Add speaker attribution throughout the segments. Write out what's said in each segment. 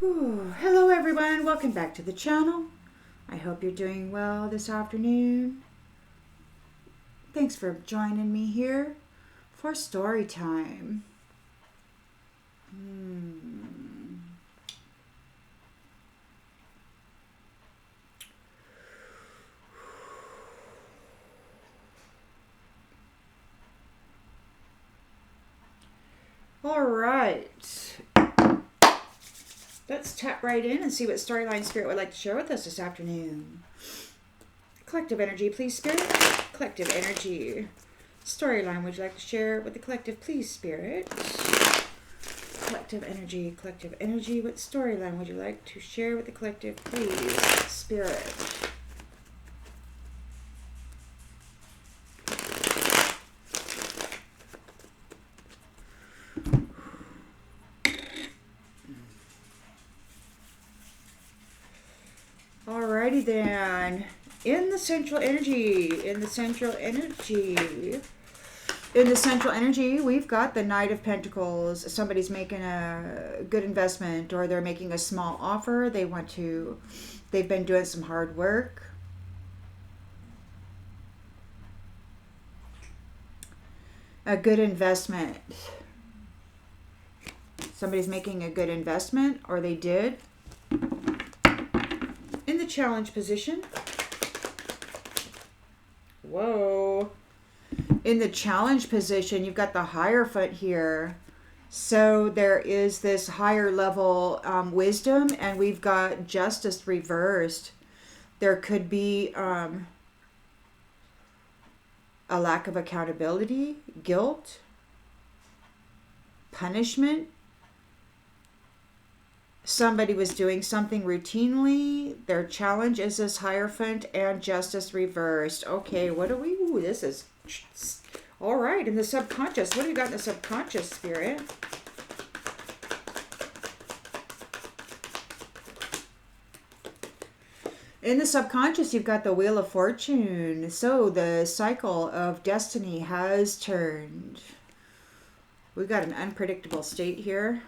Speaker 1: Hello everyone, welcome back to the channel. I hope you're doing well this afternoon. Thanks for joining me here for story time. All right. Let's tap right in and see what storyline Spirit would like to share with us this afternoon. Collective energy, please, Spirit. Collective energy. Storyline would you like to share with the collective, please, Spirit? Collective energy. What storyline would you like to share with the collective, please, Spirit? Alrighty then. In the central energy, we've got the Knight of Pentacles. Somebody's making a good investment, or they're making a small offer. They've been doing some hard work. A good investment. Somebody's making a good investment, or they did. In the challenge position. Whoa. In the challenge position, you've got the Hierophant here. So there is this higher level wisdom, and we've got justice reversed. There could be a lack of accountability, guilt, punishment. Somebody was doing something routinely. Their challenge is this Hierophant and justice reversed. Okay, what do we... Ooh, this is... All right, in the subconscious. What do you got in the subconscious, Spirit? In the subconscious, you've got the Wheel of Fortune. So the cycle of destiny has turned. We've got an unpredictable state here.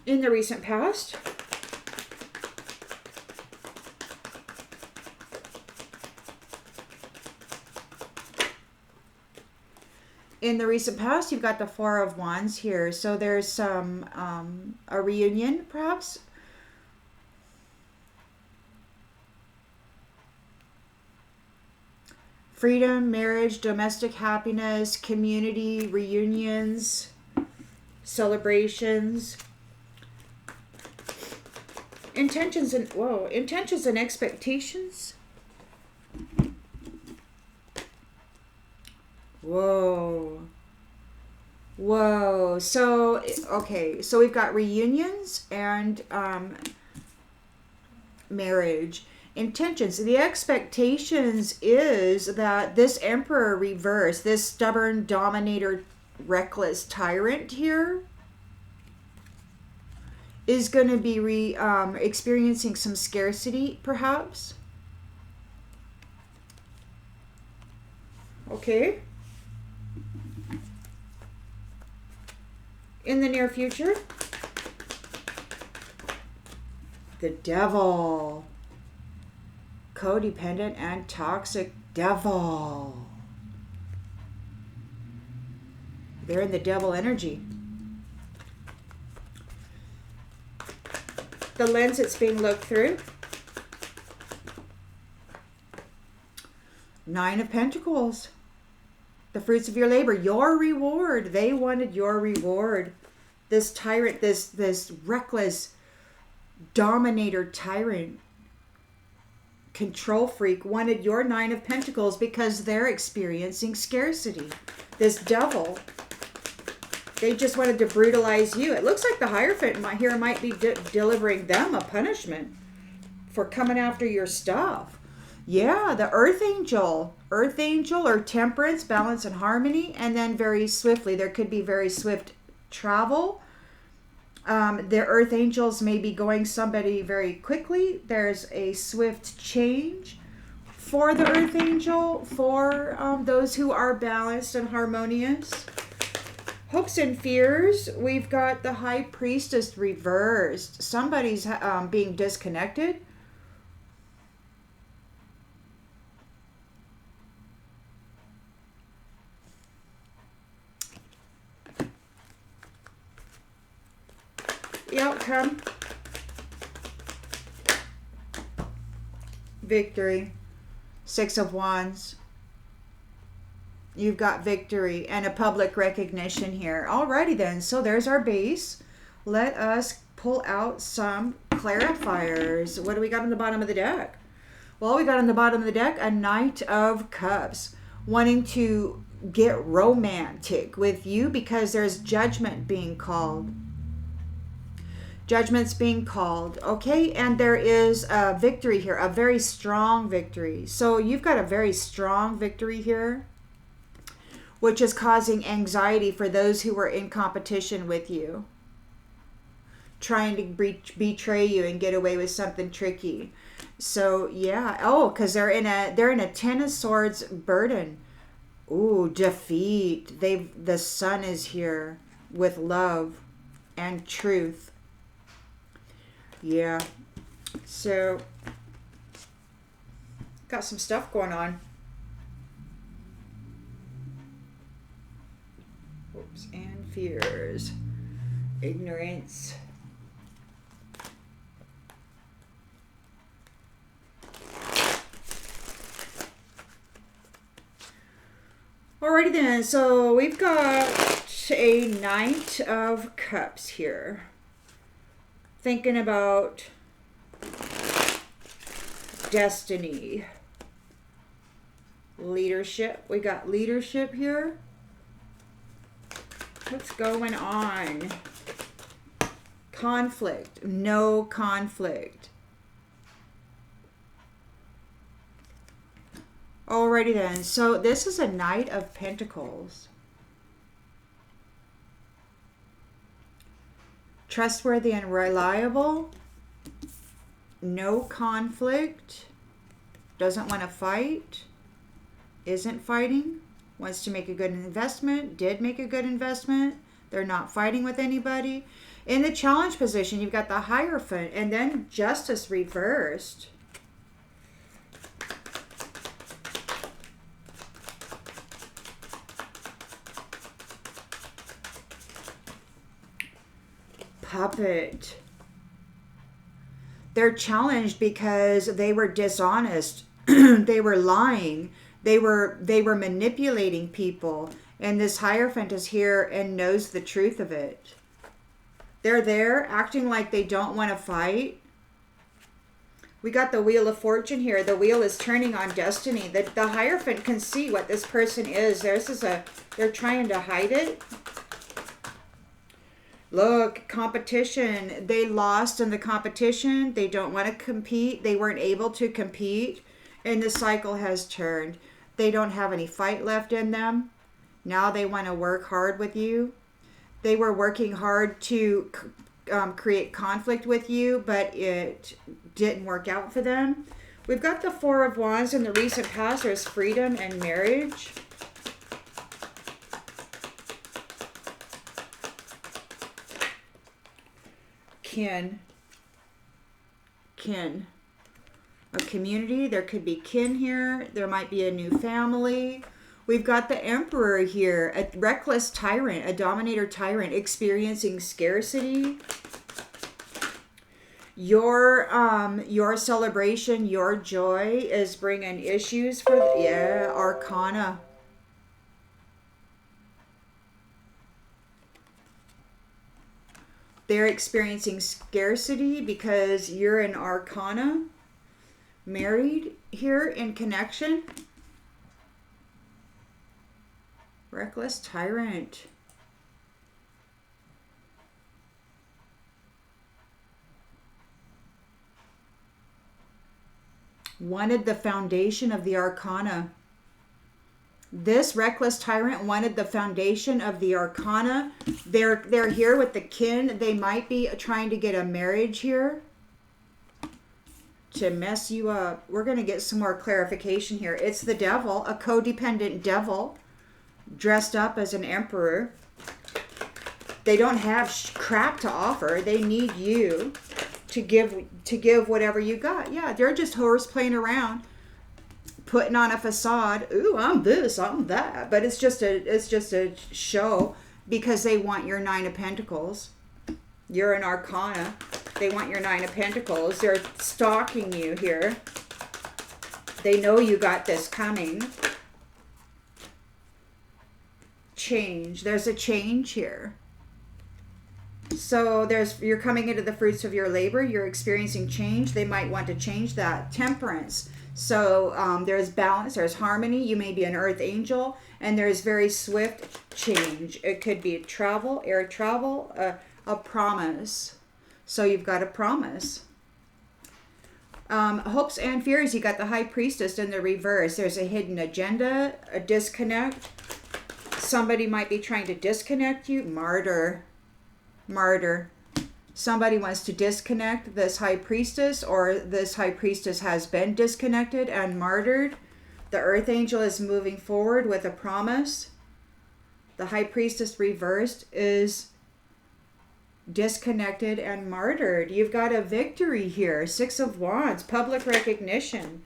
Speaker 1: In the recent past, you've got the Four of Wands here. So there's some a reunion, perhaps. Freedom, marriage, domestic happiness, community, reunions, celebrations. Intentions and expectations. Whoa. So, okay. So we've got reunions and marriage. Intentions. The expectations is that this Emperor reverse, this stubborn dominator, reckless tyrant here, is going to be experiencing some scarcity, perhaps. Okay. In the near future, the Devil. Codependent and toxic devil. They're in the Devil energy. The lens that's being looked through. Nine of Pentacles. The fruits of your labor. Your reward. They wanted your reward. This tyrant, this reckless dominator tyrant, control freak, wanted your Nine of Pentacles because they're experiencing scarcity. This devil, they just wanted to brutalize you. It looks like the Hierophant here might be delivering them a punishment for coming after your stuff. Yeah, the Earth Angel. Earth Angel, or temperance, balance, and harmony. And then very swiftly, there could be very swift travel. The Earth Angels may be going somebody very quickly. There's a swift change for the Earth Angel, for those who are balanced and harmonious. Hopes and fears. We've got the High Priestess reversed. Somebody's being disconnected. The outcome. Victory. Six of Wands. You've got victory and a public recognition here. Alrighty then, so there's our base. Let us pull out some clarifiers. What do we got on the bottom of the deck? Well, we got on the bottom of the deck a Knight of Cups, wanting to get romantic with you because there's judgment being called. Judgment's being called, okay? And there is a victory here, a very strong victory. So you've got a very strong victory here, which is causing anxiety for those who were in competition with you, trying to betray you and get away with something tricky. So yeah, oh, because they're in a Ten of Swords burden. Ooh, defeat. The sun is here with love and truth. Yeah. So got some stuff going on. Hopes and fears. Ignorance. Alrighty then, so we've got a Knight of Cups here. Thinking about destiny. Leadership. We got leadership here. What's going on? Conflict. No conflict. Alrighty then. So this is a Knight of Pentacles. Trustworthy and reliable. No conflict. Doesn't want to fight. Isn't fighting. Wants to make a good investment. Did make a good investment. They're not fighting with anybody. In the challenge position, you've got the Hierophant and then Justice reversed. Puppet. They're challenged because they were dishonest. They were lying. They were manipulating people. And this Hierophant is here and knows the truth of it. They're there acting like they don't want to fight. We got the Wheel of Fortune here. The wheel is turning on destiny. The Hierophant can see what this person is. They're trying to hide it. Look, competition. They lost in the competition. They don't want to compete. They weren't able to compete. And the cycle has turned. They don't have any fight left in them. Now they want to work hard with you. They were working hard to create conflict with you, but it didn't work out for them. We've got the Four of Wands in the recent past. There's freedom and marriage. Kin. A community. There could be kin here. There might be a new family. We've got the Emperor here. A reckless tyrant. A dominator tyrant experiencing scarcity. Your celebration, your joy is bringing issues for Arcana. They're experiencing scarcity because you're an Arcana. Married here in connection. Reckless tyrant. Wanted the foundation of the Arcana. This reckless tyrant wanted the foundation of the Arcana. They're here with the kin. They might be trying to get a marriage here to mess you up. We're going to get some more clarification here. It's the devil, a codependent devil dressed up as an emperor. They don't have crap to offer. They need you to give whatever you got. Yeah, they're just horse playing around, putting on a facade. Ooh, I'm this, I'm that. But it's just a show, because they want your 9 of Pentacles. You're an Arcana. They want your 9 of Pentacles. They're stalking you here. They know you got this coming. Change. There's a change here. So you're coming into the fruits of your labor. You're experiencing change. They might want to change that. Temperance. So there's balance. There's harmony. You may be an earth angel. And there's very swift change. It could be travel, air travel, a promise. So you've got a promise. Hopes and fears. You got the High Priestess in the reverse. There's a hidden agenda, a disconnect. Somebody might be trying to disconnect you. Martyr. Somebody wants to disconnect this High Priestess, or this High Priestess has been disconnected and martyred. The Earth Angel is moving forward with a promise. The High Priestess reversed is disconnected and martyred. You've got a victory here. 6 of Wands, public recognition.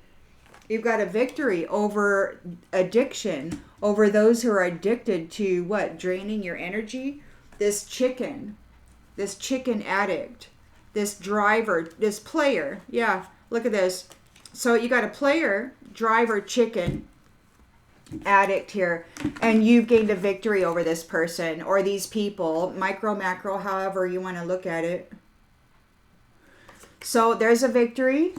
Speaker 1: You've got a victory over addiction, over those who are addicted to what? Draining your energy. This chicken addict, this driver, this player. Yeah, look at this. So you got a player, driver, chicken addict here, and you've gained a victory over this person or these people, micro, macro, however you want to look at it. So there's a victory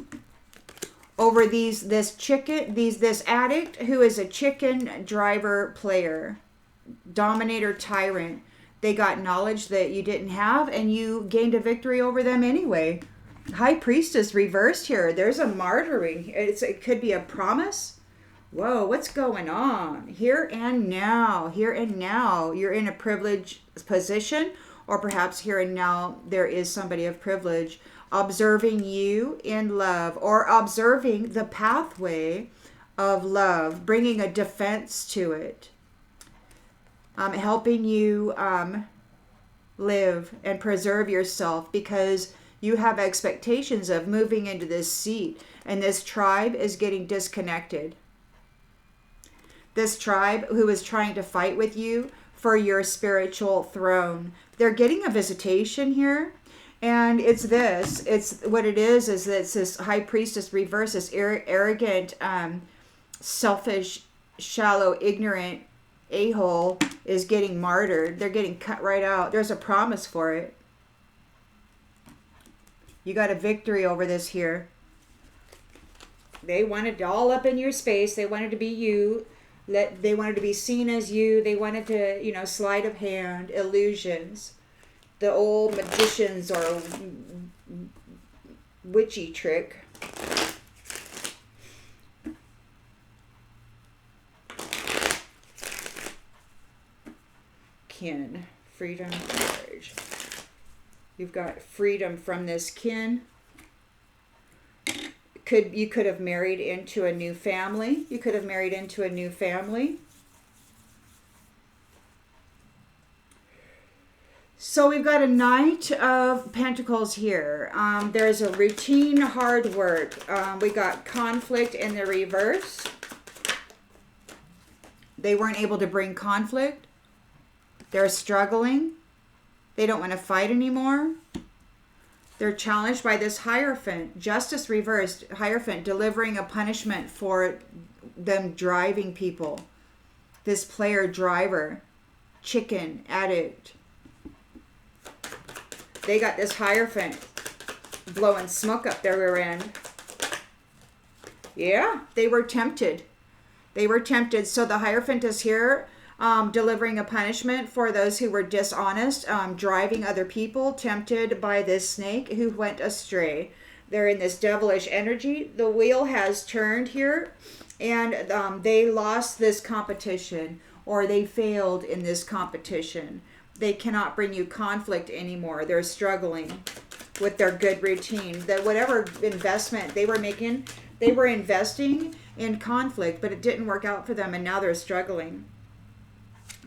Speaker 1: over this addict who is a chicken driver player, dominator, tyrant. They got knowledge that you didn't have, and you gained a victory over them anyway. High Priestess reversed here. There's a martyring. It could be a promise. Whoa, what's going on? Here and now. Here and now. You're in a privileged position, or perhaps here and now there is somebody of privilege observing you in love, or observing the pathway of love, bringing a defense to it. Helping you live and preserve yourself, because you have expectations of moving into this seat, and this tribe is getting disconnected. This tribe who is trying to fight with you for your spiritual throne, they're getting a visitation here, and it's what it is it's this High Priestess reverse, this arrogant, selfish, shallow, ignorant a-hole is getting martyred. They're getting cut right out. There's a promise for it. You got a victory over this here. They wanted all up in your space. They wanted to be you. They wanted to be seen as you. They wanted to, sleight of hand, illusions. The old magicians or witchy trick. Kin, freedom, courage. You've got freedom from this kin. You could have married into a new family. You could have married into a new family. So we've got a Knight of Pentacles here. There's a routine, hard work. We got conflict in the reverse. They weren't able to bring conflict. They're struggling. They don't want to fight anymore. They're challenged by this Hierophant. Justice reversed. Hierophant delivering a punishment for them driving people. This player driver. Chicken addict. They got this Hierophant blowing smoke up their rear end. Yeah, they were tempted. They were tempted. So the Hierophant is here. Delivering a punishment for those who were dishonest, driving other people, tempted by this snake who went astray. They're in this devilish energy. The wheel has turned here, and they lost this competition, or they failed in this competition. They cannot bring you conflict anymore. They're struggling with their good routine. That whatever investment they were making, they were investing in conflict, but it didn't work out for them, and now they're struggling.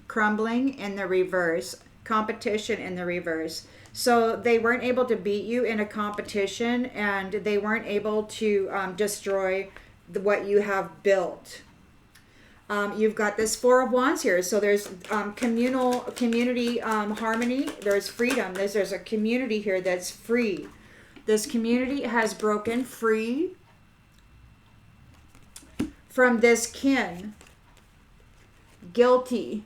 Speaker 1: Crumbling in the reverse. Competition in the reverse. So they weren't able to beat you in a competition, and they weren't able to destroy what you have built. You've got this Four of Wands here. So there's community harmony. There's freedom. There's a community here that's free. This community has broken free from this kin. Guilty.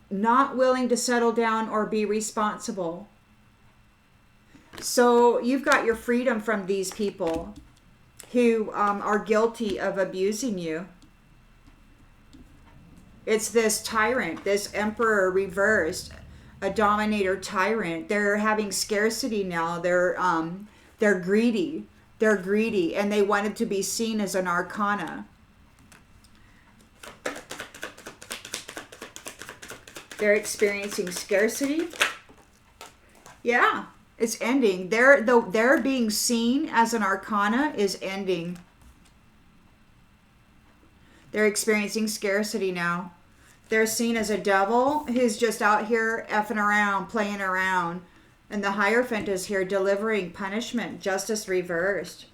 Speaker 1: Not willing to settle down or be responsible. So you've got your freedom from these people who are guilty of abusing you. It's this tyrant, this emperor reversed, a dominator tyrant. They're having scarcity now. They're greedy. They're greedy, and they wanted to be seen as an arcana. They're experiencing scarcity. Yeah, it's ending. They're being seen as an arcana is ending. They're experiencing scarcity now. They're seen as a devil who's just out here effing around, playing around. And the Hierophant is here delivering punishment, justice reversed.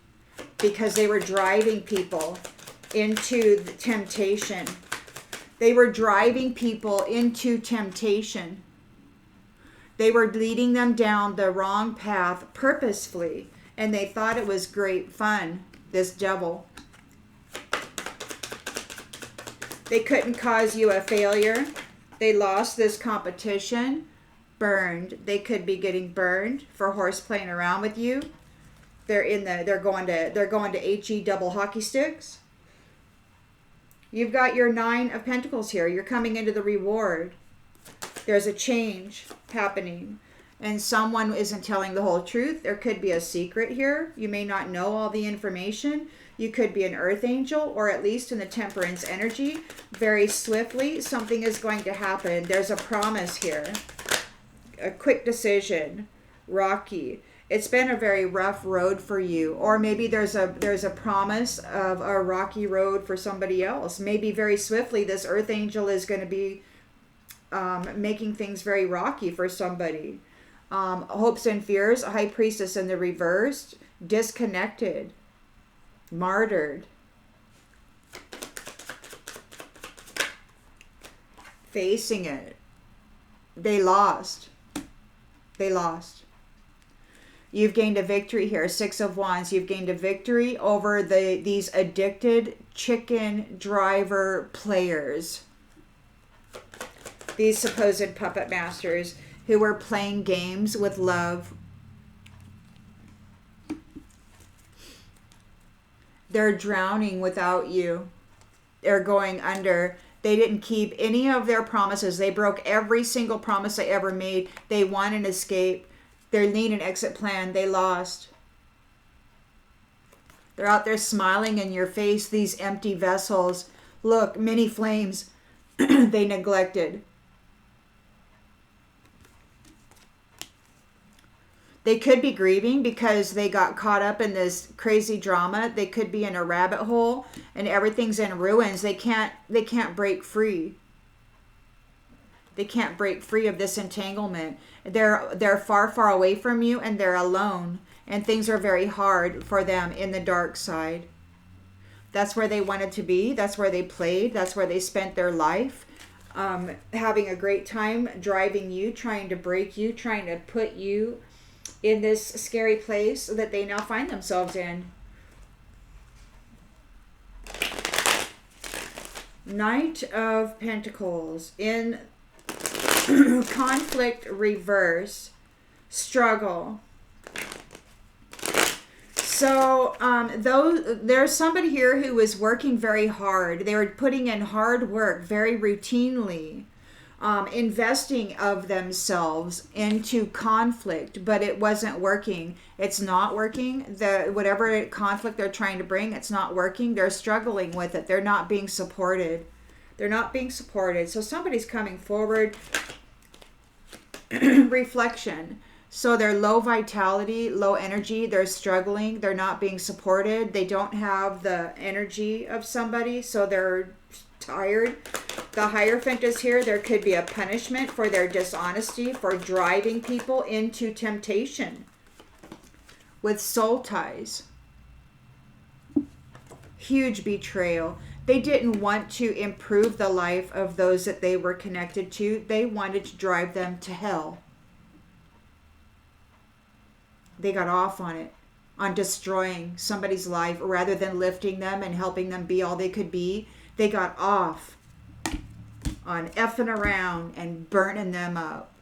Speaker 1: Because they were driving people into the temptation. They were driving people into temptation. They were leading them down the wrong path purposefully. And they thought it was great fun, this devil. They couldn't cause you a failure. They lost this competition. Burned. They could be getting burned for horse playing around with you. They're going to HE double hockey sticks. You've got your Nine of Pentacles here. You're coming into the reward. There's a change happening. And someone isn't telling the whole truth. There could be a secret here. You may not know all the information. You could be an earth angel, or at least in the temperance energy. Very swiftly, something is going to happen. There's a promise here. A quick decision. Rocky. It's been a very rough road for you. Or maybe there's a promise of a rocky road for somebody else. Maybe very swiftly this earth angel is going to be making things very rocky for somebody. Hopes and fears, a high priestess in the reverse, disconnected, martyred, facing it. They lost. You've gained a victory here. Six of Wands. You've gained a victory over these addicted chicken driver players. These supposed puppet masters who were playing games with love. They're drowning without you. They're going under. They didn't keep any of their promises. They broke every single promise they ever made. They want an escape. They need an exit plan. They lost. They're out there smiling in your face, these empty vessels. Look, many flames they neglected. They could be grieving because they got caught up in this crazy drama. They could be in a rabbit hole and everything's in ruins. They can't break free. They can't break free of this entanglement. They're far, far away from you, and they're alone. And things are very hard for them in the dark side. That's where they wanted to be. That's where they played. That's where they spent their life. Having a great time driving you, trying to break you, trying to put you in this scary place that they now find themselves in. Knight of Pentacles in conflict reverse, struggle. So there's somebody here who was working very hard. They were putting in hard work very routinely, investing of themselves into conflict, but it wasn't working. It's not working. Whatever conflict they're trying to bring, it's not working. They're struggling with it. They're not being supported. They're not being supported. So somebody's coming forward. Reflection. So they're low vitality, low energy. They're struggling. They're not being supported. They don't have the energy of somebody. So they're tired. The Hierophant is here. There could be a punishment for their dishonesty, for driving people into temptation with soul ties. Huge betrayal. They didn't want to improve the life of those that they were connected to. They wanted to drive them to hell. They got off on it, on destroying somebody's life rather than lifting them and helping them be all they could be. They got off on effing around and burning them up.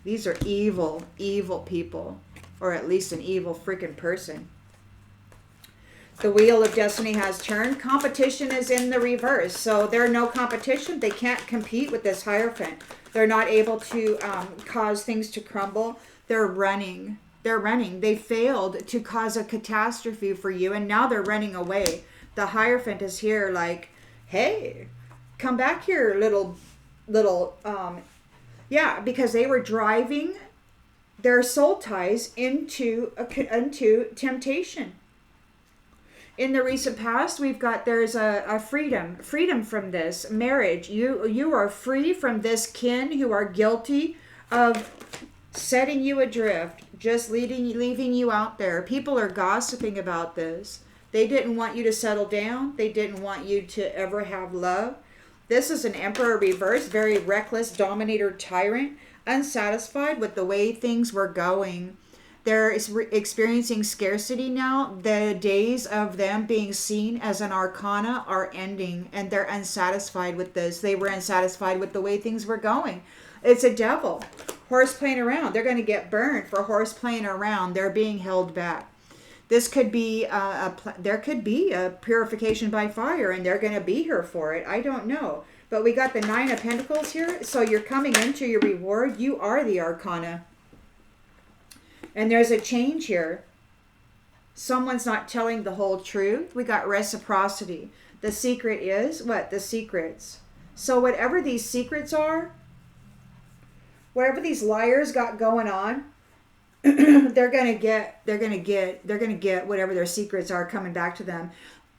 Speaker 1: These are evil, evil people, or at least an evil freaking person. The wheel of destiny has turned. Competition is in the reverse. So there's no competition. They can't compete with this Hierophant. They're not able to cause things to crumble. They're running. They're running. They failed to cause a catastrophe for you, and now they're running away. The Hierophant is here like, hey, come back here, little, yeah, because they were driving their soul ties into temptation. In the recent past, we've got, there's a freedom from this marriage. You are free from this kin who are guilty of setting you adrift, just leaving you out there. People are gossiping about this. They didn't want you to settle down. They didn't want you to ever have love. This is an Emperor reverse, very reckless, dominator, tyrant, unsatisfied with the way things were going. They're experiencing scarcity now. The days of them being seen as an arcana are ending, and they're unsatisfied with this. They were unsatisfied with the way things were going. It's a devil. Horse playing around. They're going to get burned for horse playing around. They're being held back. This could be there could be a purification by fire, and they're going to be here for it. I don't know. But we got the 9 of Pentacles here. So you're coming into your reward. You are the Arcana. And there's a change here. Someone's not telling the whole truth. We got reciprocity. The secret is what? The secrets. So whatever these secrets are, whatever these liars got going on, they're gonna get whatever their secrets are coming back to them.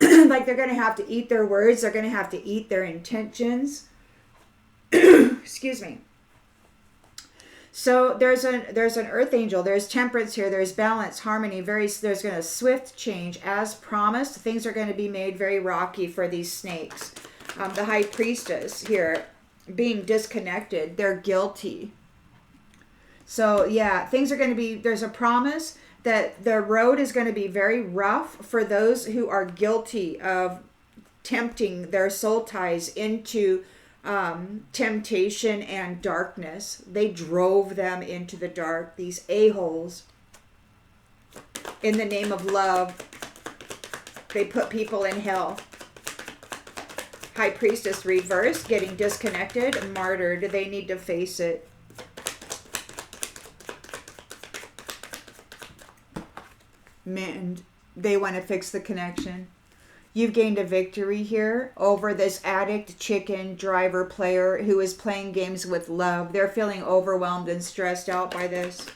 Speaker 1: Like they're gonna have to eat their words. They're gonna have to eat their intentions. Excuse me. So there's an earth angel. There's temperance here. There's balance, harmony. There's going to swift change as promised. Things are going to be made very rocky for these snakes. The high priestess here being disconnected. They're guilty. So yeah, things are going to be, there's a promise that the road is going to be very rough for those who are guilty of tempting their soul ties into temptation and darkness. They drove them into the dark, these a-holes. In the name of love, they put people in hell. High priestess reverse, getting disconnected, martyred. They need to face it. Man, they want to fix the connection. You've gained a victory here over this addict, chicken, driver, player who is playing games with love. They're feeling overwhelmed and stressed out by this.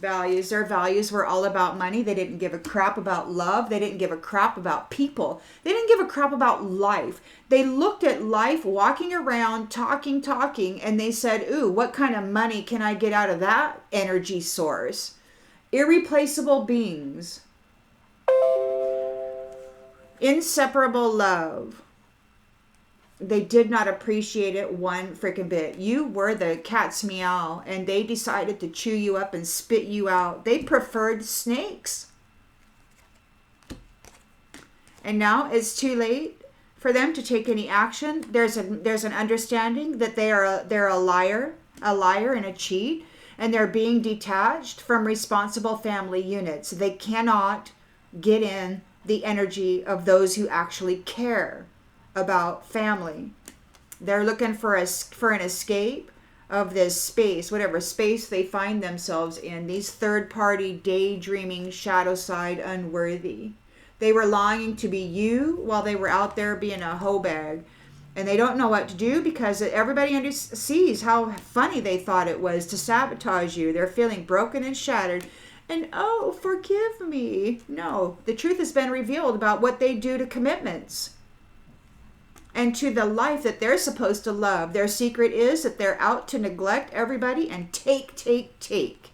Speaker 1: Values. Their values were all about money. They didn't give a crap about love. They didn't give a crap about people. They didn't give a crap about life. They looked at life, walking around, talking, and they said, ooh, what kind of money can I get out of that energy source? Irreplaceable beings. Inseparable love. They did not appreciate it one freaking bit. You were the cat's meow, and they decided to chew you up and spit you out. They preferred snakes. And now it's too late for them to take any action. There's an understanding that they're a liar and a cheat, and they're being detached from responsible family units. They cannot get in the energy of those who actually care about family. They're looking for an escape of this space, whatever space they find themselves in. These third-party, daydreaming, shadow side, unworthy. They were longing to be you while they were out there being a hoe bag. And they don't know what to do because everybody sees how funny they thought it was to sabotage you. They're feeling broken and shattered. And oh, forgive me. No, the truth has been revealed about what they do to commitments and to the life that they're supposed to love. Their secret is that they're out to neglect everybody and take, take, take.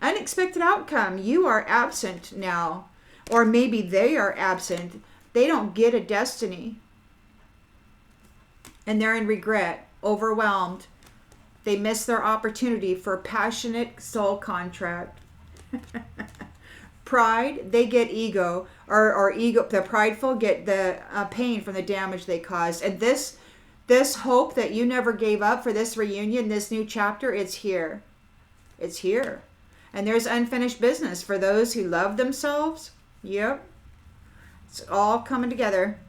Speaker 1: Unexpected outcome. You are absent now. Or maybe they are absent. They don't get a destiny. And they're in regret, overwhelmed. They miss their opportunity for passionate soul contract. Pride, they get ego, or ego. The prideful get the pain from the damage they caused. And this hope that you never gave up for this reunion, this new chapter, it's here. It's here. And there's unfinished business for those who love themselves. Yep. It's all coming together.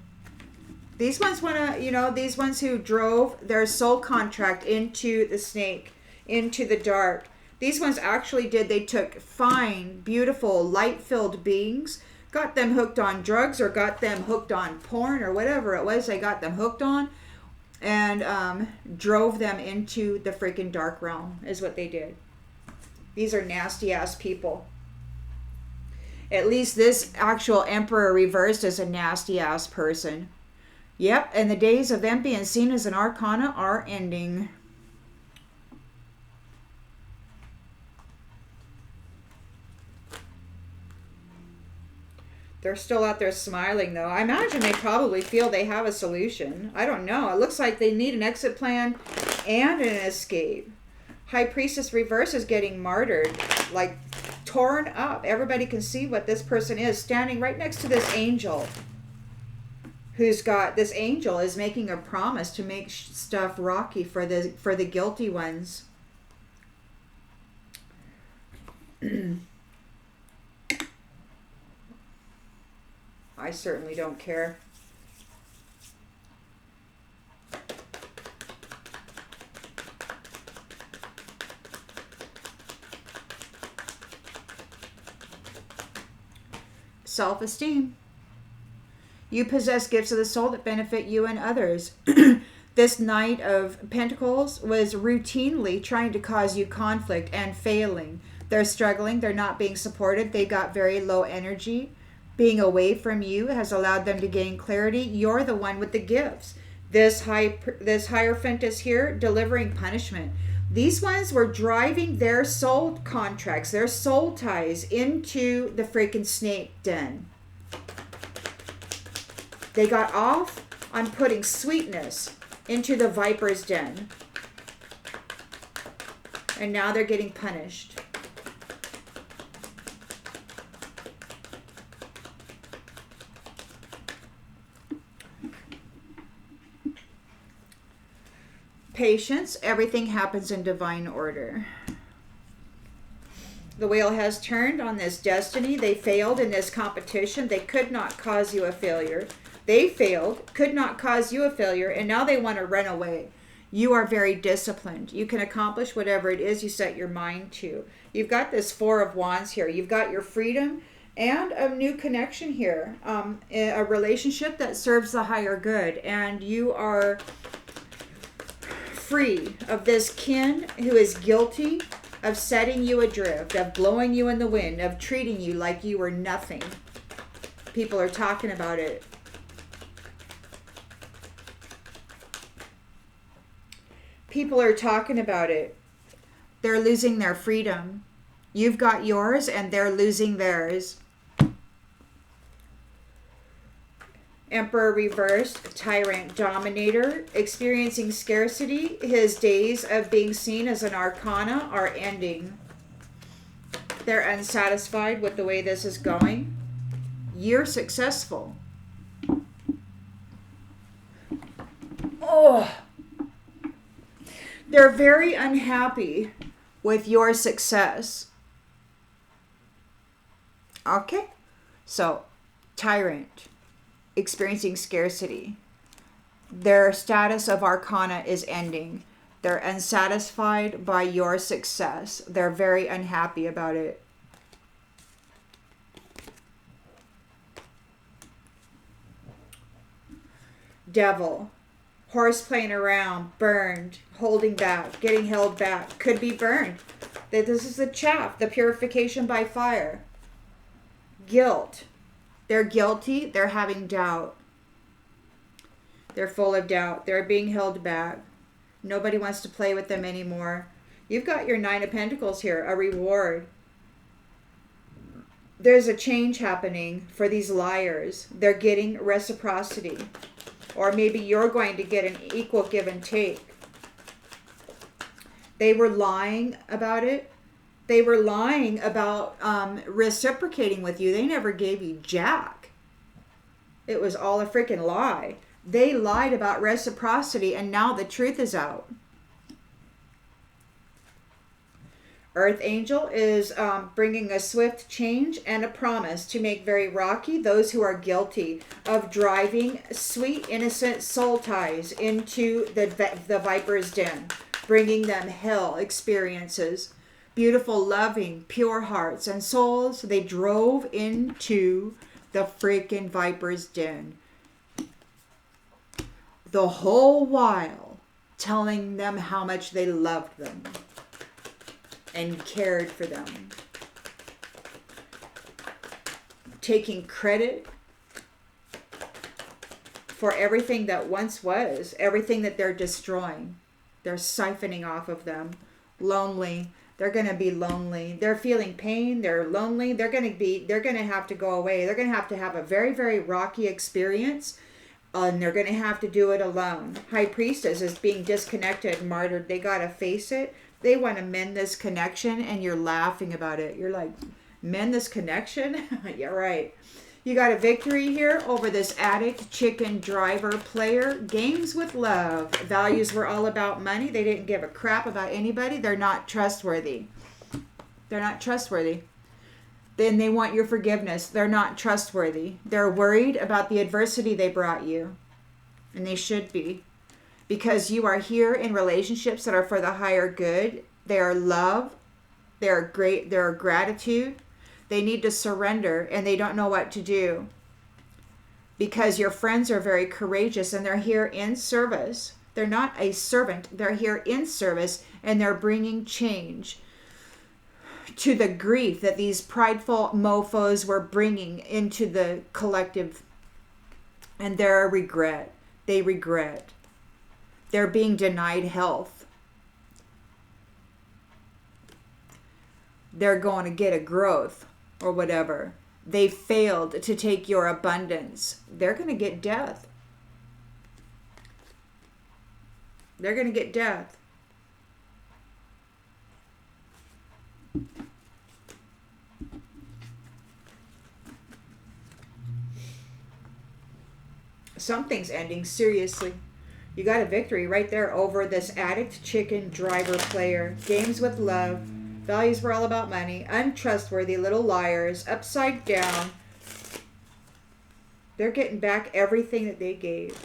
Speaker 1: These ones want to, these ones who drove their soul contract into the snake, into the dark. These ones actually did. They took fine, beautiful, light-filled beings, got them hooked on drugs or got them hooked on porn or whatever it was they got them hooked on, and drove them into the freaking dark realm is what they did. These are nasty-ass people. At least this actual Emperor reversed is a nasty-ass person. Yep, and the days of them being seen as an Arcana are ending. They're still out there smiling, though. I imagine they probably feel they have a solution. I don't know. It looks like they need an exit plan and an escape. High Priestess reverse is getting martyred, like torn up. Everybody can see what this person is, standing right next to this angel. This angel is making a promise to make stuff rocky for the guilty ones. I certainly don't care. Self-esteem. You possess gifts of the soul that benefit you and others. This Knight of Pentacles was routinely trying to cause you conflict and failing. They're struggling. They're not being supported. They got very low energy. Being away from you has allowed them to gain clarity. You're the one with the gifts. This Hierophant is here delivering punishment. These ones were driving their soul contracts, their soul ties into the freaking snake den. They got off on putting sweetness into the viper's den. And now they're getting punished. Patience, everything happens in divine order. The wheel has turned on this destiny. They failed in this competition. They could not cause you a failure. They failed, could not cause you a failure, and now they want to run away. You are very disciplined. You can accomplish whatever it is you set your mind to. You've got this Four of Wands here. You've got your freedom and a new connection here. A relationship that serves the higher good. And you are free of this kin who is guilty of setting you adrift, of blowing you in the wind, of treating you like you were nothing. People are talking about it. People are talking about it. They're losing their freedom. You've got yours and they're losing theirs. Emperor reversed, tyrant, dominator, experiencing scarcity. His days of being seen as an Arcana are ending. They're unsatisfied with the way this is going. You're successful. Oh, they're very unhappy with your success. Okay, so tyrant, experiencing scarcity. Their status of Arcana is ending. They're unsatisfied by your success. They're very unhappy about it. Devil, horse playing around, burned, holding back, getting held back, could be burned. This is the chaff, the purification by fire. Guilt. They're guilty. They're having doubt. They're full of doubt. They're being held back. Nobody wants to play with them anymore. You've got your Nine of Pentacles here, a reward. There's a change happening for these liars. They're getting reciprocity. Or maybe you're going to get an equal give and take. They were lying about it. They were lying about reciprocating with you. They never gave you jack. It was all a freaking lie. They lied about reciprocity, and now the truth is out. Earth Angel is bringing a swift change and a promise to make very rocky those who are guilty of driving sweet, innocent soul ties into the viper's den, bringing them hell experiences. Beautiful, loving, pure hearts and souls they drove into the freaking viper's den. The whole while telling them how much they loved them and cared for them. Taking credit for everything that once was, everything that they're destroying. They're siphoning off of them. Lonely. They're going to be lonely. They're feeling pain. They're lonely. They're going to have to go away. They're going to have a very, very rocky experience. And they're going to have to do it alone. High Priestess is being disconnected, martyred. They got to face it. They want to mend this connection, and you're laughing about it. You're like, mend this connection? Yeah, right. You got a victory here over this addict, chicken, driver, player. Games with love. Values were all about money. They didn't give a crap about anybody. They're not trustworthy. They're not trustworthy. Then they want your forgiveness. They're not trustworthy. They're worried about the adversity they brought you. And they should be. Because you are here in relationships that are for the higher good. They are love. They are great. They are gratitude. They need to surrender and they don't know what to do. Because your friends are very courageous and they're here in service. They're not a servant. They're here in service and they're bringing change to the grief that these prideful mofos were bringing into the collective. And they're a regret. They regret. They're being denied health. They're going to get a growth or whatever. They failed to take your abundance. They're going to get death. They're going to get death. Something's ending, seriously. You got a victory right there over this addict, chicken, driver, player. Games with love. Values were all about money. Untrustworthy little liars. Upside down. They're getting back everything that they gave.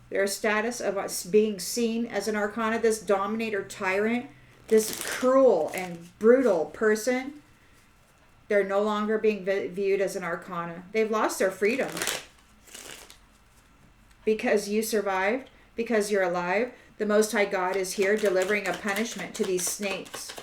Speaker 1: Their status of us being seen as an arcana, this dominator tyrant, this cruel and brutal person, they're no longer being viewed as an arcana. They've lost their freedom. Because you survived, because you're alive, the Most High God is here delivering a punishment to these snakes.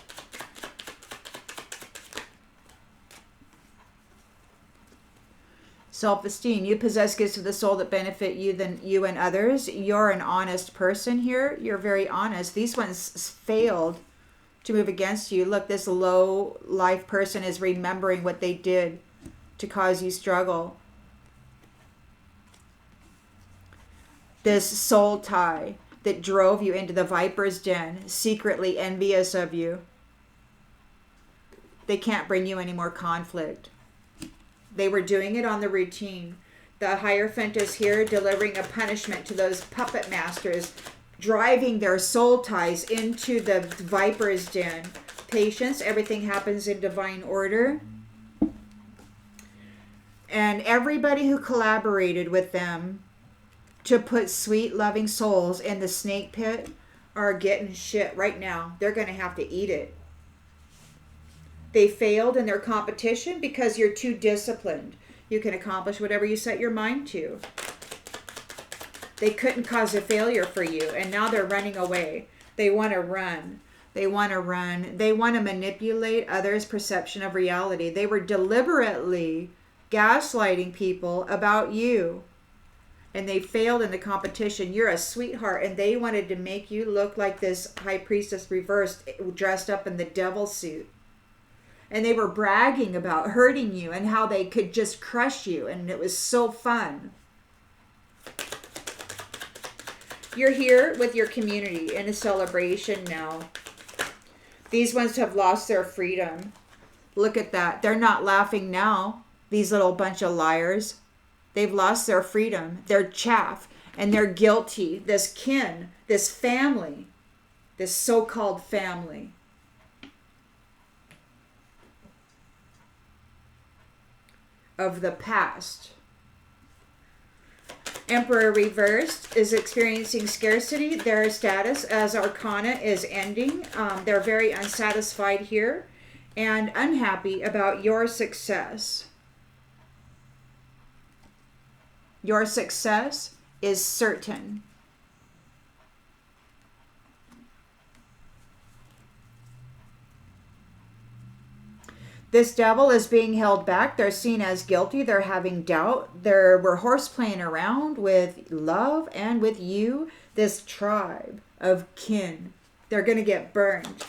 Speaker 1: Self-esteem. You possess gifts of the soul that benefit you and others. You're an honest person here. You're very honest. These ones failed to move against you. Look, this low life person is remembering what they did to cause you struggle. This soul tie that drove you into the viper's den, secretly envious of you. They can't bring you any more conflict. They were doing it on the routine. The Hierophant is here delivering a punishment to those puppet masters, driving their soul ties into the viper's den. Patience, everything happens in divine order. And everybody who collaborated with them to put sweet, loving souls in the snake pit are getting shit right now. They're going to have to eat it. They failed in their competition because you're too disciplined. You can accomplish whatever you set your mind to. They couldn't cause a failure for you, and now they're running away. They want to run. They want to run. They want to manipulate others' perception of reality. They were deliberately gaslighting people about you, and they failed in the competition. You're a sweetheart, and they wanted to make you look like this high priestess reversed, dressed up in the devil suit. And they were bragging about hurting you and how they could just crush you, and it was so fun. You're here with your community in a celebration now. These ones have lost their freedom. Look at that. They're not laughing now, these little bunch of liars. They've lost their freedom. They're chaff, and they're guilty. This kin, this family, this so-called family. Of the past. Emperor reversed is experiencing scarcity. Their status as Arcana is ending. They're very unsatisfied here and unhappy about your success. Your success is certain. This devil is being held back. They're seen as guilty. They're having doubt. We're horse playing around with love and with you, this tribe of kin. They're going to get burned.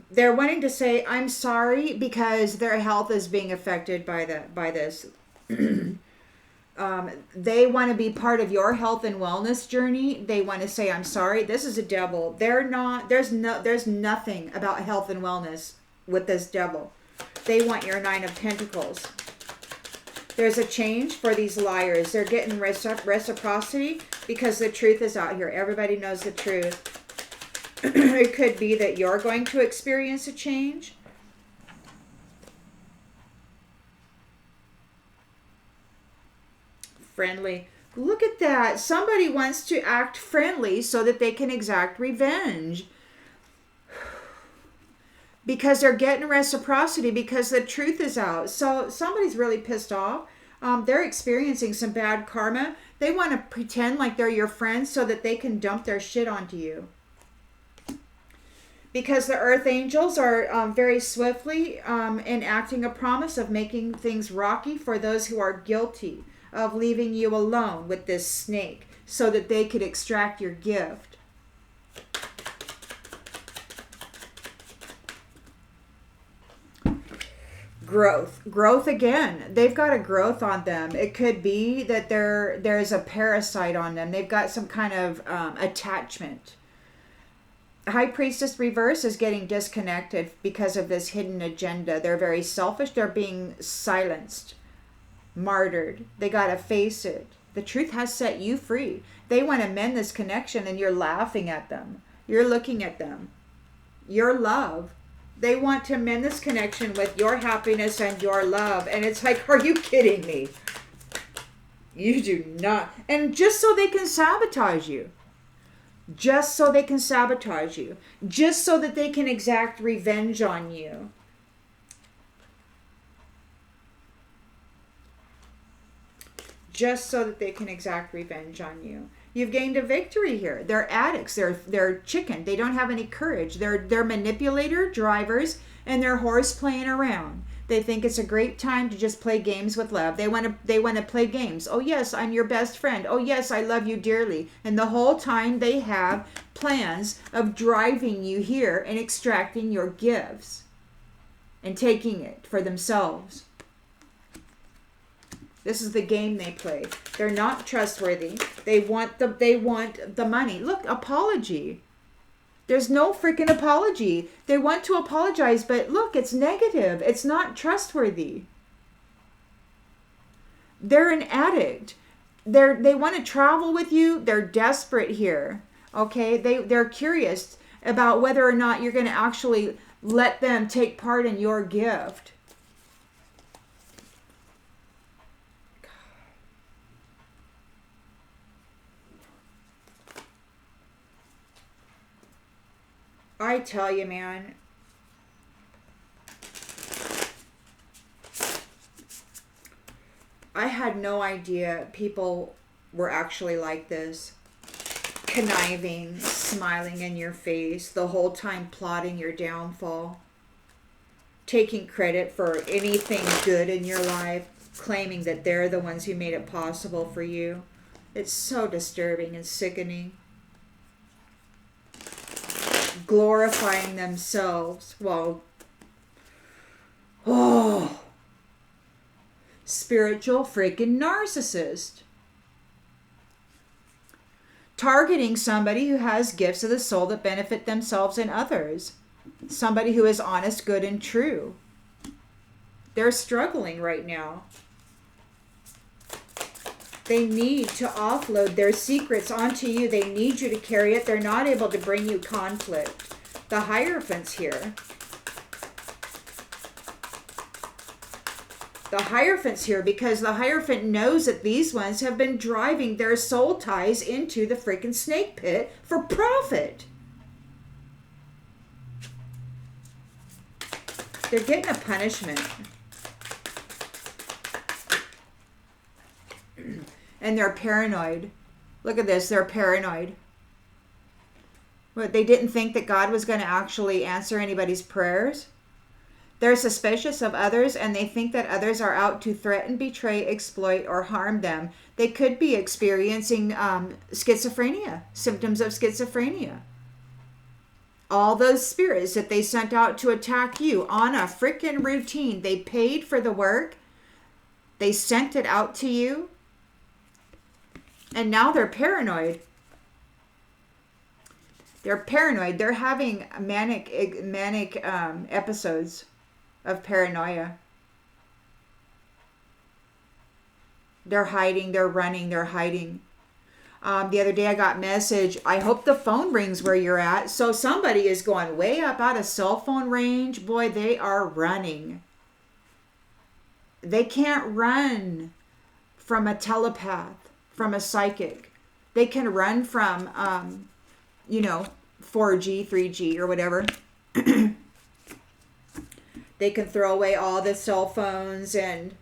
Speaker 1: They're wanting to say, I'm sorry, because their health is being affected by this. They want to be part of your health and wellness journey. They want to say, I'm sorry. This is a devil. There's nothing about health and wellness with this devil. They want your 9 of Pentacles. There's a change for these liars. They're getting reciprocity because the truth is out here. Everybody knows the truth. It could be that you're going to experience a change. Friendly. Look at that. Somebody wants to act friendly so that they can exact revenge. Because they're getting reciprocity because the truth is out. So somebody's really pissed off. They're experiencing some bad karma. They want to pretend like they're your friends so that they can dump their shit onto you. Because the earth angels are very swiftly enacting a promise of making things rocky for those who are guilty of leaving you alone with this snake so that they could extract your gift. Growth again. They've got a growth on them. It could be that there's a parasite on them. They've got some kind of attachment. High Priestess reverse is getting disconnected because of this hidden agenda. They're very selfish. They're being silenced. Martyred. They got to face it. The truth has set you free. They want to mend this connection and you're laughing at them. You're looking at them. Your love. They want to mend this connection with your happiness and your love. And it's like, are you kidding me? You do not. And just so they can sabotage you. Just so they can sabotage you. Just so that they can exact revenge on you. Just so that they can exact revenge on you. You've gained a victory here. They're addicts. They're chicken. They don't have any courage. They're manipulator, drivers, and they're horse playing around. They think it's a great time to just play games with love. They want to play games. Oh yes, I'm your best friend. Oh yes, I love you dearly. And the whole time they have plans of driving you here and extracting your gifts and taking it for themselves. This is the game they play. They're not trustworthy. They want the money. Look, apology. There's no freaking apology. They want to apologize, but look, it's negative. It's not trustworthy. They're an addict. They want to travel with you. They're desperate here. Okay? They're curious about whether or not you're going to actually let them take part in your gift. I tell you, man, had no idea people were actually like this. Conniving, smiling in your face, the whole time plotting your downfall. Taking credit for anything good in your life, claiming that they're the ones who made it possible for you. It's so disturbing and sickening. Glorifying themselves. Well, oh, spiritual freaking narcissist. Targeting somebody who has gifts of the soul that benefit themselves and others. Somebody who is honest, good, and true. They're struggling right now. They need to offload their secrets onto you. They need you to carry it. They're not able to bring you conflict. The Hierophant's here. The Hierophant's here because the Hierophant knows that these ones have been driving their soul ties into the freaking snake pit for profit. They're getting a punishment. And they're paranoid. Look at this. They're paranoid. What, they didn't think that God was going to actually answer anybody's prayers? They're suspicious of others, and they think that others are out to threaten, betray, exploit, or harm them. They could be experiencing schizophrenia, symptoms of schizophrenia. All those spirits that they sent out to attack you on a freaking routine. They paid for the work. They sent it out to you. And now they're paranoid. They're paranoid. They're having manic episodes of paranoia. They're hiding. They're running. They're hiding. The other day I got a message, I hope the phone rings where you're at. So somebody is going way up out of cell phone range. Boy, they are running. They can't run from a telepath, from a psychic. They can run from, 4G, 3G, or whatever. They can throw away all the cell phones and...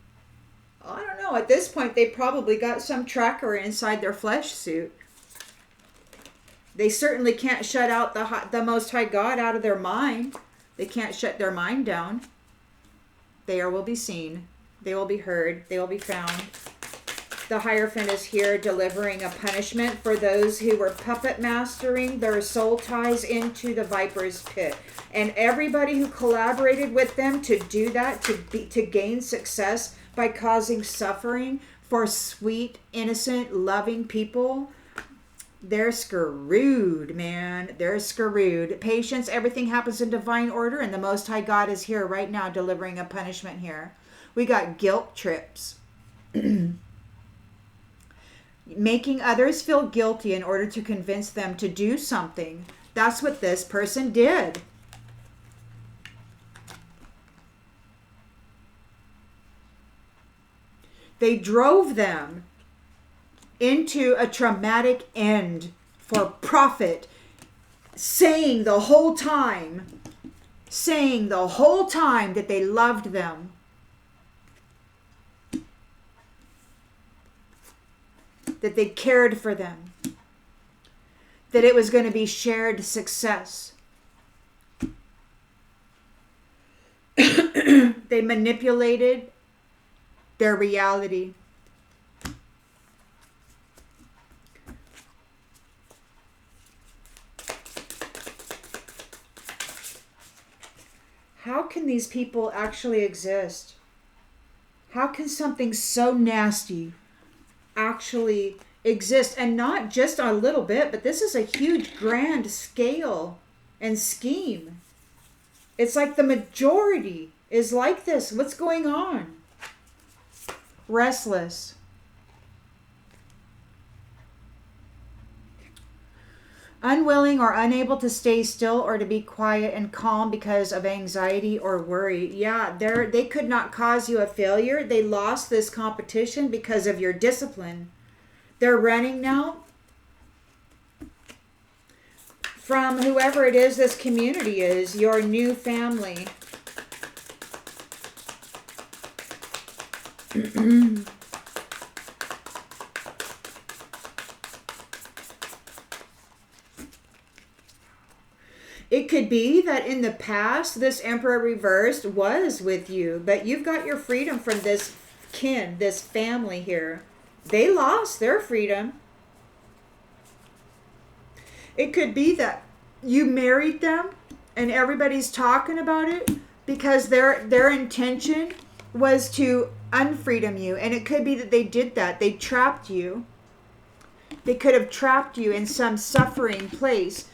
Speaker 1: I don't know. At this point, they probably got some tracker inside their flesh suit. They certainly can't shut out the Most High God out of their mind. They can't shut their mind down. They will be seen. They will be heard. They will be found. The Hierophant is here delivering a punishment for those who were puppet mastering their soul ties into the Viper's pit. And everybody who collaborated with them to do that, to gain success by causing suffering for sweet, innocent, loving people, they're screwed, man. They're screwed. Patience, everything happens in divine order, and the Most High God is here right now delivering a punishment here. We got guilt trips. Making others feel guilty in order to convince them to do something. That's what this person did. They drove them into a traumatic end for profit, saying the whole time that they loved them. That they cared for them. That it was going to be shared success. They manipulated their reality. How can these people actually exist? How can something so nasty actually exist? And not just a little bit, but this is a huge grand scale and scheme. It's like the majority is like this. What's going on? Restless. Unwilling or unable to stay still or to be quiet and calm because of anxiety or worry. Yeah, they could not cause you a failure. They lost this competition because of your discipline. They're running now from whoever it is this community is, your new family. It could be that in the past, this Emperor reversed was with you, but you've got your freedom from this kin, this family here. They lost their freedom. It could be that you married them and everybody's talking about it because their intention was to unfreedom you. And it could be that they did that. They trapped you. They could have trapped you in some suffering place.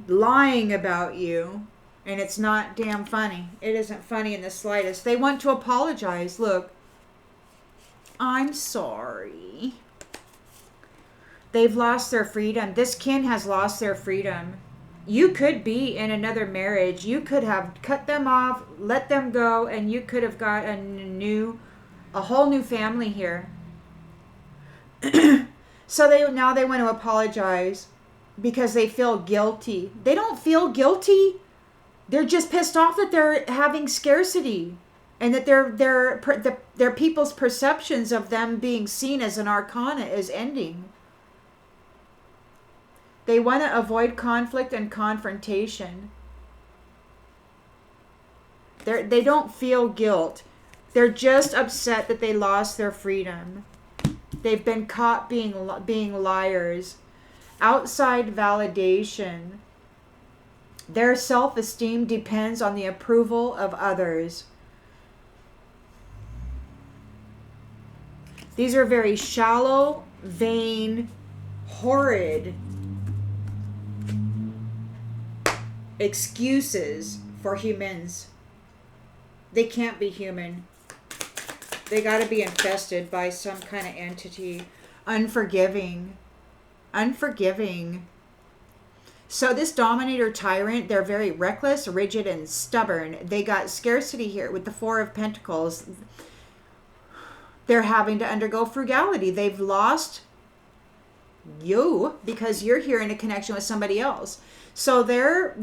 Speaker 1: Lying about you. And it's not damn funny. It isn't funny in the slightest. They want to apologize. Look, I'm sorry. They've lost their freedom. This kin has lost their freedom. You could be in another marriage. You could have cut them off, let them go, and you could have got a whole new family here. So now they want to apologize because they feel guilty. They don't feel guilty. They're just pissed off that they're having scarcity and that their people's perceptions of them being seen as an arcana is ending. They want to avoid conflict and confrontation. They don't feel guilt. They're just upset that they lost their freedom. They've been caught being liars. Outside validation. Their self-esteem depends on the approval of others. These are very shallow, vain, horrid excuses for humans. They can't be human. They got to be infested by some kind of entity. Unforgiving. So this dominator tyrant, they're very reckless, rigid, and stubborn. They got scarcity here with the Four of Pentacles. They're having to undergo frugality. They've lost you because you're here in a connection with somebody else. So their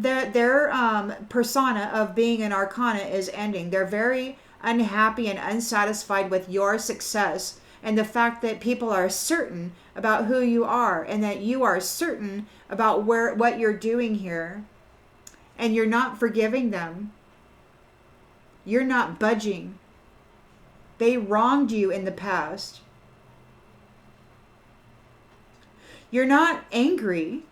Speaker 1: persona of being an arcana is ending. They're very unhappy and unsatisfied with your success and the fact that people are certain about who you are and that you are certain about what you're doing here, and you're not forgiving them. You're not budging. They wronged you in the past. You're not angry.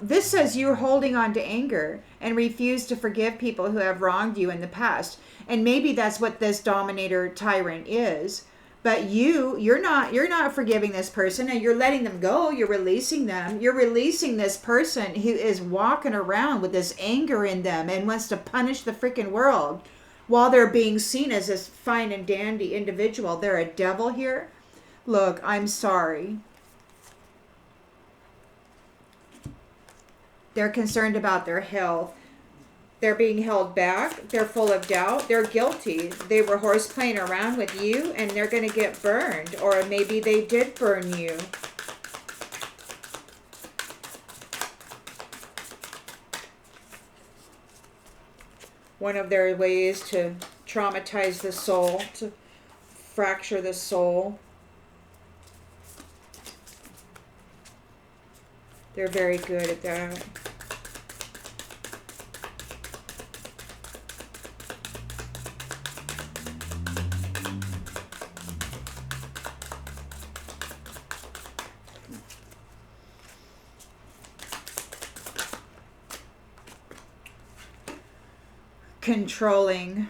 Speaker 1: This says you're holding on to anger and refuse to forgive people who have wronged you in the past. And maybe that's what this dominator tyrant is. But you're not forgiving this person, and you're letting them go. You're releasing them. You're releasing this person who is walking around with this anger in them and wants to punish the freaking world while they're being seen as this fine and dandy individual. They're a devil here. Look, I'm sorry. They're concerned about their health. They're being held back. They're full of doubt. They're guilty. They were horse playing around with you, and they're going to get burned. Or maybe they did burn you. One of their ways to traumatize the soul, to fracture the soul. They're very good at that. Controlling.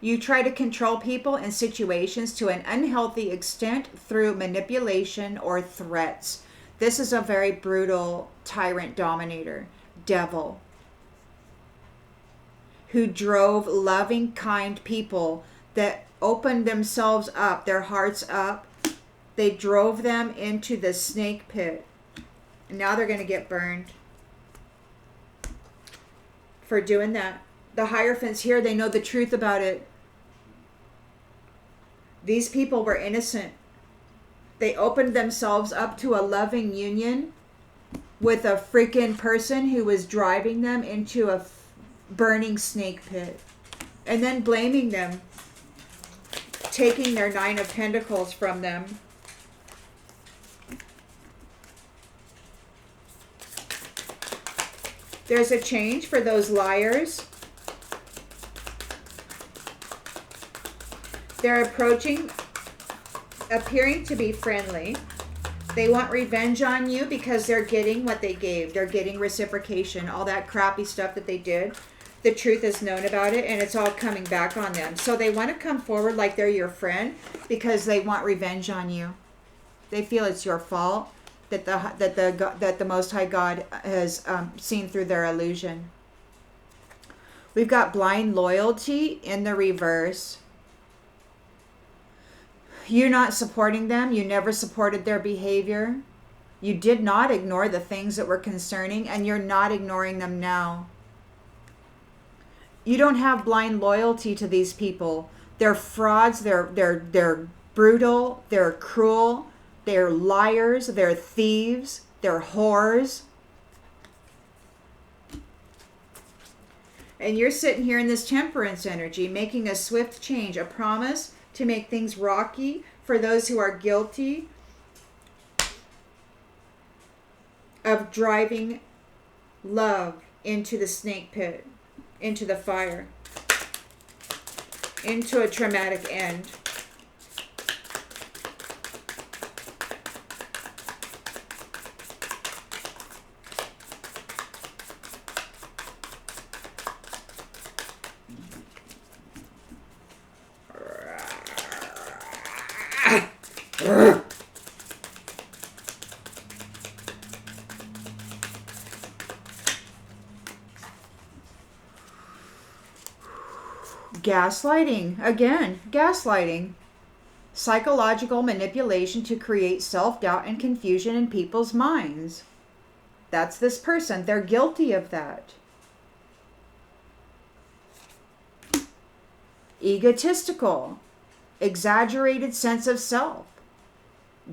Speaker 1: You try to control people and situations to an unhealthy extent through manipulation or threats. This is a very brutal tyrant dominator, devil, who drove loving, kind people that opened themselves up, their hearts up. They drove them into the snake pit. And now they're going to get burned for doing that. The Hierophants here, they know the truth about it. These people were innocent. They opened themselves up to a loving union with a freaking person who was driving them into a burning snake pit. And then blaming them. taking their 9 of Pentacles from them. There's a change for those liars. They're appearing to be friendly. They want revenge on you because they're getting what they gave. They're getting reciprocation. All that crappy stuff that they did, the truth is known about it, and it's all coming back on them. So they want to come forward like they're your friend because they want revenge on you. They feel it's your fault that the Most High God has seen through their illusion. We've got blind loyalty in the reverse. You're not supporting them. You never supported their behavior. You did not ignore the things that were concerning, and you're not ignoring them now. You don't have blind loyalty to these people. They're frauds. They're brutal. They're cruel. They're liars. They're thieves. They're whores. And you're sitting here in this temperance energy, making a swift change, a promise to make things rocky for those who are guilty of driving love into the snake pit, into the fire, into a traumatic end. Gaslighting. Again, gaslighting. Psychological manipulation to create self-doubt and confusion in people's minds. That's this person. They're guilty of that. Egotistical. Exaggerated sense of self.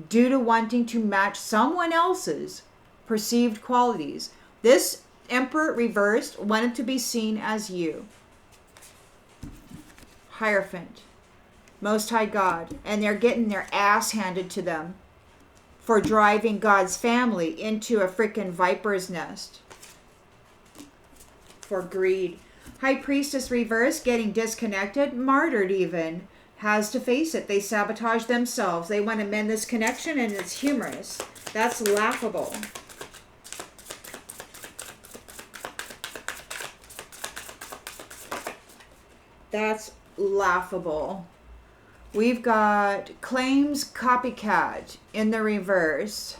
Speaker 1: Due to wanting to match someone else's perceived qualities. This Emperor reversed wanted to be seen as you. Hierophant, Most High God, and they're getting their ass handed to them for driving God's family into a freaking viper's nest for greed. High Priestess reverse, getting disconnected, martyred even, has to face it. They sabotage themselves. They want to mend this connection, and it's humorous. That's laughable. That's laughable. We've got claims copycat in the reverse.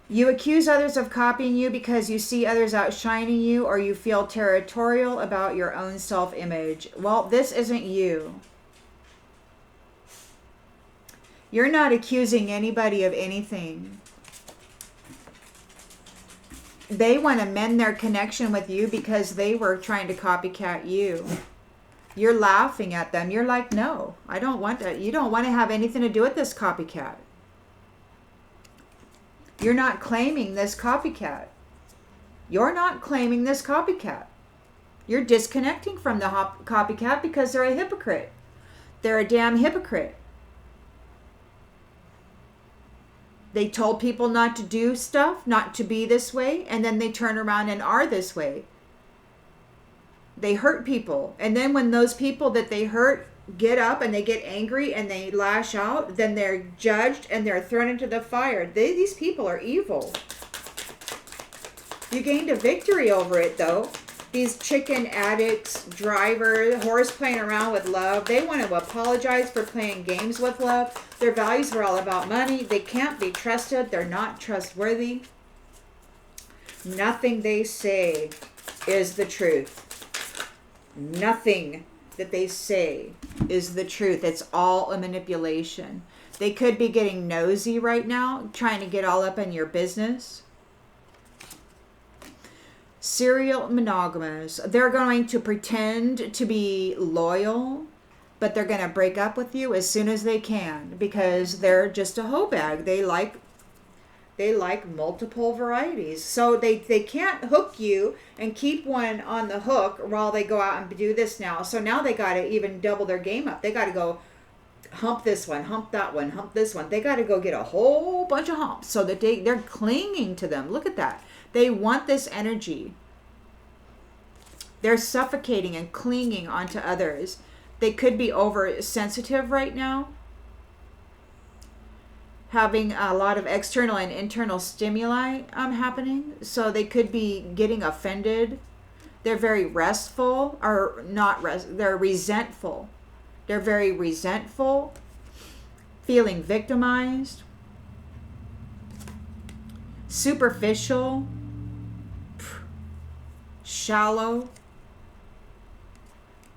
Speaker 1: You accuse others of copying you because you see others outshining you, or you feel territorial about your own self-image. Well, this isn't you. You're not accusing anybody of anything. They want to mend their connection with you because they were trying to copycat you. You're laughing at them. You're like, no, I don't want that. You don't want to have anything to do with this copycat. You're not claiming this copycat. You're not claiming this copycat. You're disconnecting from the copycat because they're a hypocrite. They're a damn hypocrite. They told people not to do stuff, not to be this way, and then they turn around and are this way. They hurt people. And then when those people that they hurt get up and they get angry and they lash out, then they're judged and they're thrown into the fire. These people are evil. You gained a victory over it, though. These chicken addicts, drivers, horse playing around with love, they want to apologize for playing games with love. Their values are all about money. They can't be trusted. They're not trustworthy. Nothing they say is the truth. Nothing that they say is the truth. It's all a manipulation. They could be getting nosy right now, trying to get all up in your business. Serial monogamous. They're going to pretend to be loyal, but they're going to break up with you as soon as they can because they're just a hoe bag. They They like multiple varieties. So they can't hook you and keep one on the hook while they go out and do this now. So now they got to even double their game up. They got to go hump this one, hump that one, hump this one. They got to go get a whole bunch of humps so that they're clinging to them. Look at that. They want this energy. They're suffocating and clinging onto others. They could be oversensitive right now, having a lot of external and internal stimuli happening. So they could be getting offended. They're very restful, or not they're resentful. They're very resentful, feeling victimized, superficial, shallow,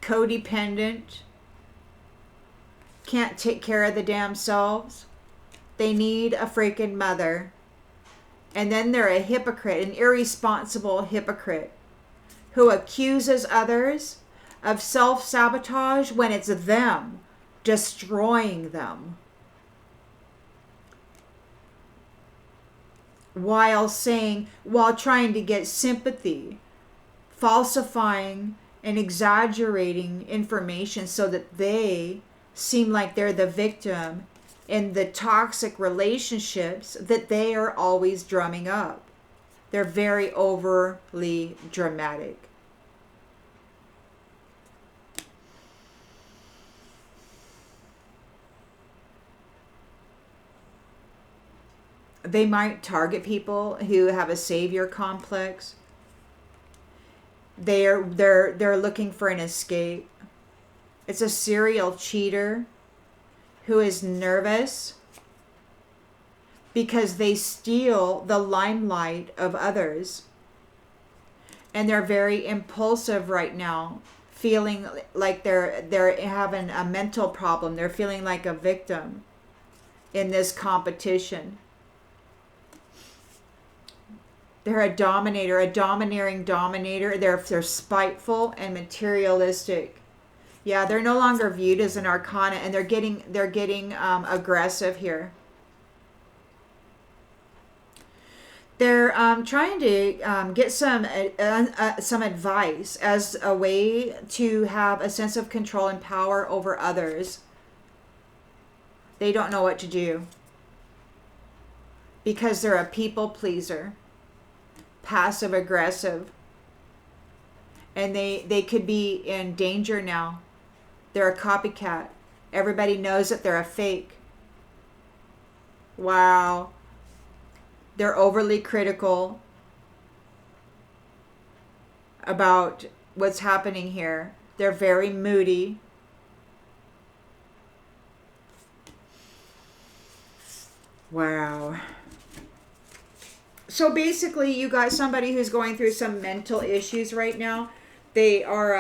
Speaker 1: codependent, can't take care of the damn selves. They need a freaking mother. And then they're a hypocrite, an irresponsible hypocrite who accuses others of self-sabotage when it's them destroying them. While trying to get sympathy, falsifying and exaggerating information so that they seem like they're the victim in the toxic relationships that they are always drumming up. They're very overly dramatic. They might target people who have a savior complex. They're looking for an escape. It's a serial cheater who is nervous because they steal the limelight of others. And they're very impulsive right now, feeling like they're having a mental problem. They're feeling like a victim in this competition. They're a dominator, a domineering dominator. They're spiteful and materialistic. Yeah, they're no longer viewed as an arcana, and they're getting aggressive here. They're trying to get some advice as a way to have a sense of control and power over others. They don't know what to do because they're a people pleaser, passive aggressive, and they could be in danger now. They're a copycat. Everybody knows that they're a fake. Wow. They're overly critical about what's happening here. They're very moody. Wow. So basically, you got somebody who's going through some mental issues right now. They are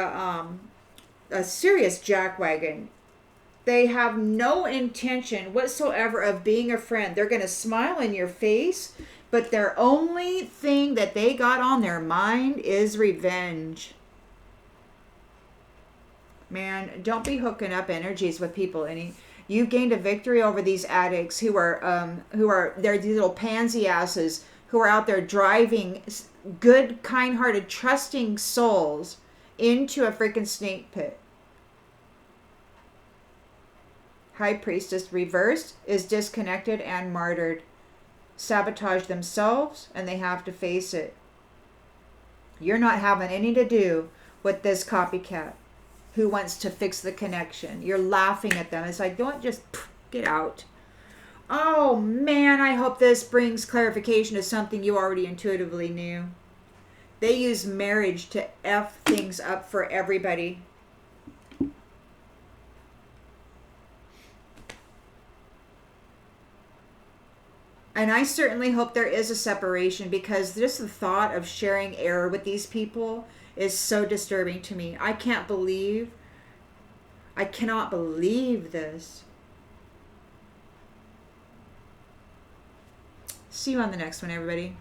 Speaker 1: a serious jackwagon. They have no intention whatsoever of being a friend. They're going to smile in your face, but their only thing that they got on their mind is revenge. Man, don't be hooking up energies with people. You've gained a victory over these addicts who are they're these little pansy asses who are out there driving good, kind-hearted, trusting souls into a freaking snake pit. High Priestess reversed is disconnected and martyred. Sabotage themselves, and they have to face it. You're not having any to do with this copycat who wants to fix the connection. You're laughing at them. It's like, don't just get out. Oh man, I hope this brings clarification to something you already intuitively knew. They use marriage to F things up for everybody. And I certainly hope there is a separation, because just the thought of sharing air with these people is so disturbing to me. I cannot believe this. See you on the next one, everybody.